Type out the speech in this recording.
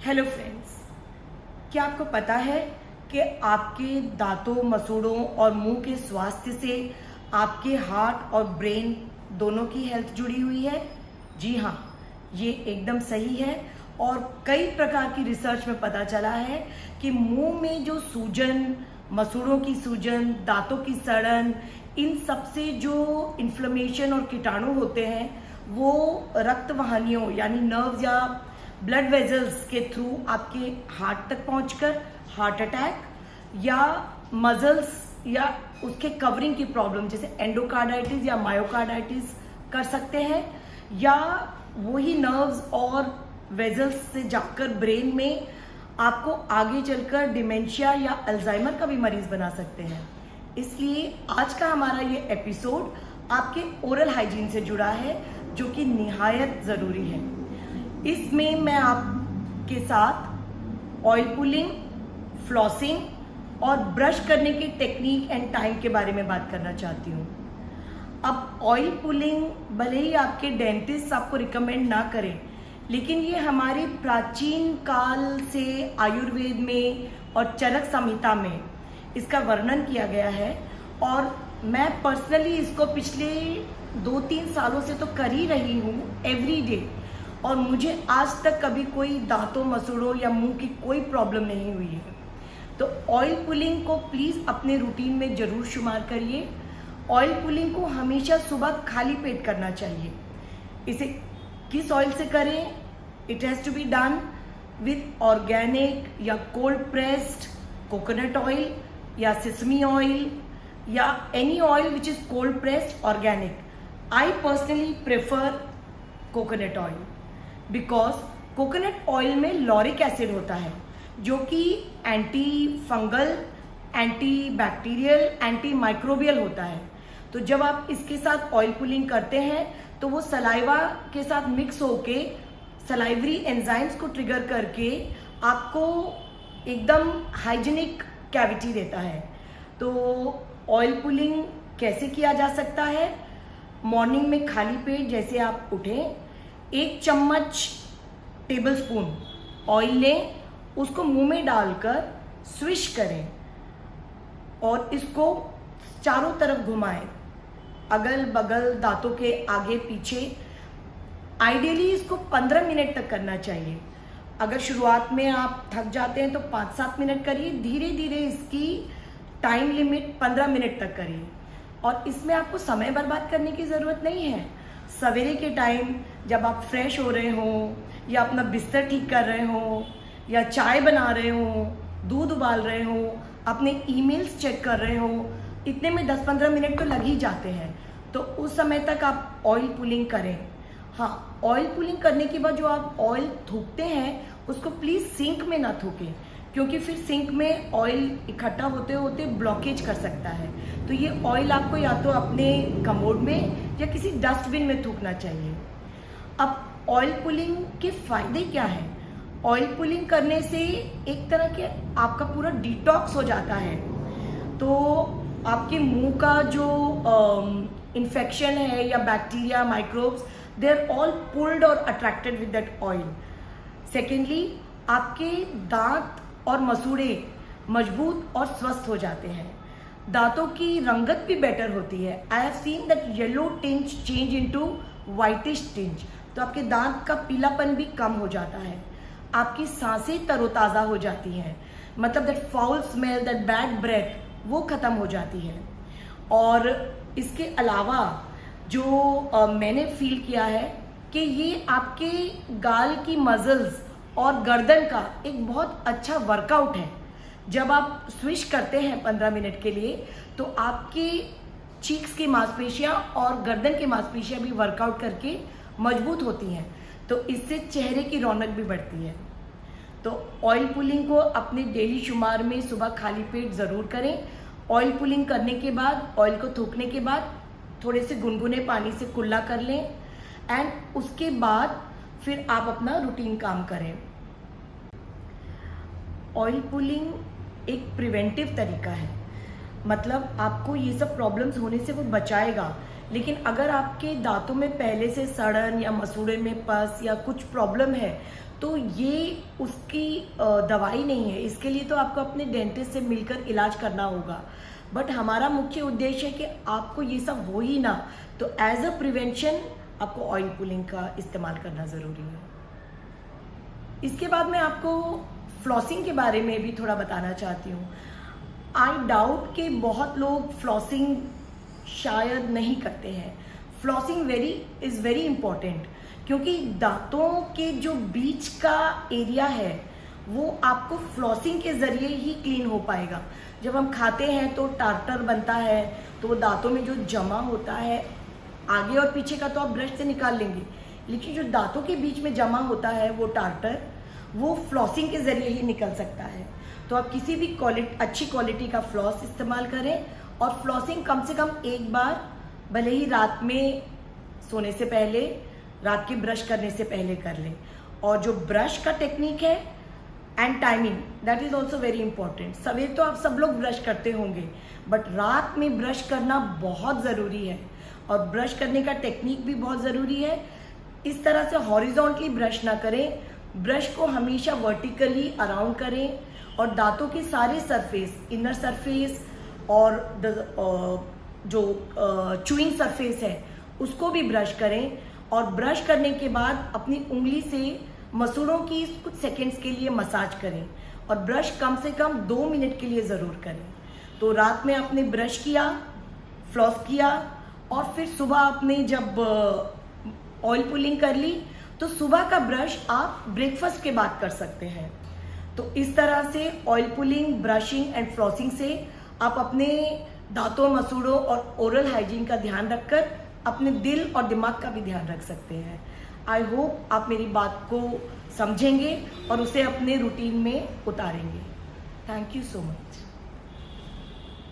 Hello friends, क्या आपको पता है कि आपके दांतों, मसूड़ों और मुंह के स्वास्थ्य से आपके हार्ट और ब्रेन दोनों की हेल्थ जुड़ी हुई है? जी हाँ, ये एकदम सही है। और कई प्रकार की रिसर्च में पता चला है कि मुंह में जो सूजन, मसूड़ों की सूजन, दांतों की सड़न, इन सब से जो इन्फ्लेमेशन और कीटाणु होते हैं वो रक्त वाहिनियों यानी नर्व्स या ब्लड वेजल्स के थ्रू आपके हार्ट तक पहुंचकर हार्ट अटैक या मसल्स या उसके कवरिंग की प्रॉब्लम जैसे एंडोकार्डाइटिस या मायोकार्डाइटिस कर सकते हैं, या वही नर्व्स और वेजल्स से जाकर ब्रेन में आपको आगे चलकर डिमेंशिया या अल्जाइमर का भी मरीज बना सकते हैं। इसलिए आज का हमारा ये एपिसोड आपके ओरल हाइजीन से जुड़ा है, जो कि निहायत ज़रूरी है। इसमें मैं आपके साथ ऑयल पुलिंग, फ्लॉसिंग और ब्रश करने की टेक्निक एंड टाइम के बारे में बात करना चाहती हूँ। अब ऑयल पुलिंग भले ही आपके डेंटिस्ट आपको रिकमेंड ना करें, लेकिन ये हमारे प्राचीन काल से आयुर्वेद में और चरक संहिता में इसका वर्णन किया गया है। और मैं पर्सनली इसको पिछले 2-3 सालों से तो कर ही रही हूँ एवरी डे, और मुझे आज तक कभी कोई दांतों, मसूड़ों या मुंह की कोई प्रॉब्लम नहीं हुई है। तो ऑयल पुलिंग को प्लीज़ अपने रूटीन में ज़रूर शुमार करिए। ऑयल पुलिंग को हमेशा सुबह खाली पेट करना चाहिए। इसे किस ऑयल से करें? It has to be done with organic या कोल्ड प्रेस्ड कोकोनट ऑयल या सेसमी ऑयल या any oil which is cold pressed organic. I personally prefer coconut oil because coconut oil में लॉरिक एसिड होता है, जो कि anti fungal, anti bacterial, anti microbial होता है। तो जब आप इसके साथ ऑयल पुलिंग करते हैं तो वो सलाइवा के साथ मिक्स होके सलाइवरी एंजाइम्स को ट्रिगर करके आपको एकदम हाइजीनिक कैविटी देता है। तो ऑयल पुलिंग कैसे किया जा सकता है? मॉर्निंग में खाली पेट जैसे आप उठें, 1 चम्मच टेबल स्पून ऑयल लें, उसको मुंह में डालकर स्विश करें और इसको चारों तरफ घुमाएं, अगल बगल, दांतों के आगे पीछे। आइडियली इसको 15 मिनट तक करना चाहिए। अगर शुरुआत में आप थक जाते हैं तो 5-7 मिनट करिए, धीरे धीरे इसकी टाइम लिमिट 15 मिनट तक करिए। और इसमें आपको समय बर्बाद करने की ज़रूरत नहीं है। सवेरे के टाइम जब आप फ्रेश हो रहे हो या अपना बिस्तर ठीक कर रहे हो या चाय बना रहे हो, दूध उबाल रहे हो, अपने ईमेल्स चेक कर रहे हो, इतने में 10-15 मिनट तो लग ही जाते हैं। तो उस समय तक आप ऑयल पुलिंग करें। हाँ, ऑयल पुलिंग करने के बाद जो आप ऑयल थूकते हैं उसको प्लीज़ सिंक में ना थूकें, क्योंकि फिर सिंक में ऑयल इकट्ठा होते होते ब्लॉकेज कर सकता है। तो ये ऑयल आपको या तो अपने कमोड में या किसी डस्टबिन में थूकना चाहिए। अब ऑयल पुलिंग के फ़ायदे क्या हैं? ऑयल पुलिंग करने से एक तरह के आपका पूरा डिटॉक्स हो जाता है। तो आपके मुंह का जो इन्फेक्शन है या bacteria, microbes, they are all pulled और attracted with that oil. Secondly, आपके दांत और मसूड़े मजबूत और स्वस्थ हो जाते हैं। दांतों की रंगत भी बेटर होती है। I have seen that yellow tinge change into whitish tinge. तो आपके दांत का पीलापन भी कम हो जाता है। आपकी सांसें तरोताज़ा हो जाती हैं, मतलब that foul smell, that bad breath, वो ख़त्म हो जाती है। और इसके अलावा जो मैंने फील किया है कि ये आपके गाल की मसल्स और गर्दन का एक बहुत अच्छा वर्कआउट है। जब आप स्विश करते हैं 15 मिनट के लिए, तो आपके चीक्स की मांसपेशियां और गर्दन की मांसपेशियां भी वर्कआउट करके मजबूत होती हैं। तो इससे चेहरे की रौनक भी बढ़ती है। तो ऑयल पुलिंग को अपने डेली शुमार में सुबह खाली पेट ज़रूर करें। ऑयल पुलिंग करने के बाद, ऑयल को थूकने के बाद थोड़े से गुनगुने पानी से कुल्ला कर लें एंड उसके बाद फिर आप अपना रूटीन काम करें। ऑयल पुलिंग एक प्रिवेंटिव तरीका है, मतलब आपको ये सब प्रॉब्लम्स होने से वो बचाएगा। लेकिन अगर आपके दांतों में पहले से सड़न या मसूड़े में पस या कुछ प्रॉब्लम है तो ये उसकी दवाई नहीं है। इसके लिए तो आपको अपने डेंटिस्ट से मिलकर इलाज करना होगा। बट हमारा मुख्य उद्देश्य है कि आपको ये सब हो ही ना, तो एज अ प्रिवेंशन आपको ऑयल पुलिंग का इस्तेमाल करना ज़रूरी है। इसके बाद मैं आपको फ्लॉसिंग के बारे में भी थोड़ा बताना चाहती हूँ। आई डाउट कि बहुत लोग फ्लॉसिंग शायद नहीं करते हैं। फ्लॉसिंग इज़ वेरी इम्पॉर्टेंट, क्योंकि दांतों के जो बीच का एरिया है वो आपको फ्लॉसिंग के ज़रिए ही क्लीन हो पाएगा। जब हम खाते हैं तो टार्टर बनता है, तो वो दांतों में जो जमा होता है, आगे और पीछे का तो आप ब्रश से निकाल लेंगे, लेकिन जो दांतों के बीच में जमा होता है वो टार्टर, वो फ्लॉसिंग के ज़रिए ही निकल सकता है। तो आप किसी भी अच्छी क्वालिटी का फ्लॉस इस्तेमाल करें, और फ्लॉसिंग कम से कम एक बार, भले ही रात में सोने से पहले, रात के ब्रश करने से पहले कर लें। और जो ब्रश का टेक्निक है and timing, that is also very important. सवेरे तो आप सब लोग ब्रश करते होंगे, बट रात में ब्रश करना बहुत ज़रूरी है, और ब्रश करने का टेक्निक भी बहुत ज़रूरी है। इस तरह से हॉरिजॉन्टली ब्रश ना करें, ब्रश को हमेशा वर्टिकली अराउंड करें, और दांतों के सारे सरफेस, इनर सरफेस और जो चूइंग सरफेस है उसको भी ब्रश करें। और ब्रश करने के बाद अपनी उंगली से मसूड़ों की कुछ सेकंड्स के लिए मसाज करें, और ब्रश कम से कम 2 मिनट के लिए ज़रूर करें। तो रात में आपने ब्रश किया, फ्लॉस किया, और फिर सुबह आपने जब ऑयल पुलिंग कर ली, तो सुबह का ब्रश आप ब्रेकफास्ट के बाद कर सकते हैं। तो इस तरह से oil pulling, brushing and flossing से आप अपने दांतों, मसूड़ों और ओरल हाइजीन का ध्यान रखकर अपने दिल और दिमाग का भी ध्यान रख सकते हैं। आई होप आप मेरी बात को समझेंगे और उसे अपने रूटीन में उतारेंगे। Thank you so much.